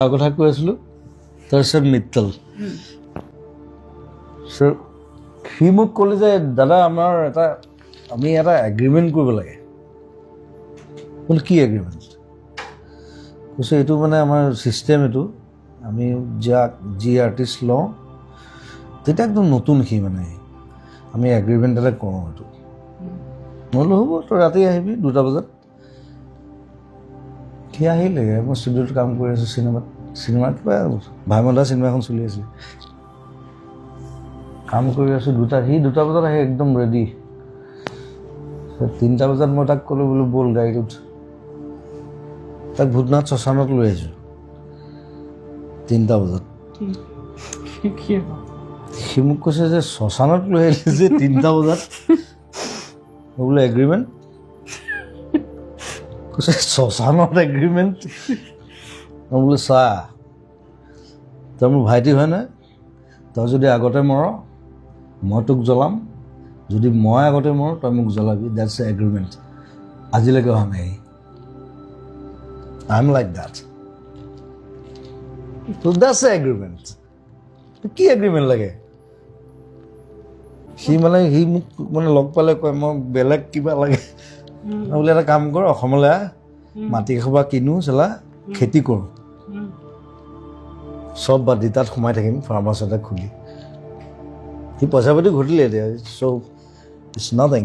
কথা কৈ আছিলোঁ তাৰপিছত মিত্তল সি মোক ক'লে যে দাদা আমাৰ আমি এটা এগ্ৰিমেণ্ট কৰিব লাগে বোলে কি এগ্ৰিমেণ্ট কৈছে এইটো মানে আমাৰ ছিষ্টেম এইটো আমি যি আৰ্টিষ্ট লওঁ তেতিয়া একদম নতুন সি মানে আমি এগ্ৰিমেণ্ট এটা কৰোঁ এইটো মই বোলো হ'ব তই ৰাতি আহিবি 2টা বজাত সি আহিলে মই ষ্টুডিঅ'ত কাম কৰি আছোঁ চিনেমাত কিবা ভাইমন্দা চিনেমা এখন চলি আছিল কাম কৰি আছোঁ সি 2টা বজাত আহি একদম ৰেডি 3টা বজাত মই তাক ক'লোঁ বোলো ব'ল গাড়ীত উঠ তাক ভূতনাথ শ্মশানত লৈ আহিছোঁ 3টা বজাত সি মোক কৈছে যে শ্মশানত লৈ আহিলে যে 3টা বজাত মই বোলো এগ্ৰিমেণ্ট কৈছে শ্মশানত এগ্ৰিমেণ্ট মই বোলো চা তই মোৰ ভাইটি হয় নাই তই যদি আগতে মৰ মই তোক জ্বলাম যদি মই আগতে মৰ তই মোক জ্বলাবি দেটছ এগ্ৰিমেণ্ট আজিলৈকে হোৱা নাই আই এম লাইক দেট তো দেটছ এগ্ৰিমেণ্ট কি এগ্ৰিমেণ্ট লাগে সি মোক মানে লগ পালে কয় মই বেলেগ কিবা লাগে বোলে এটা কাম কৰ অসমলৈ মাটি এসোপা কিনো চলা খেতি কৰোঁ চব বাদ দি তাত সোমাই থাকিম ফাৰ্ম হাউচ এটা খুলি সি পইচা পাতি ঘটিলে এতিয়া চ' ইটছ নাথিং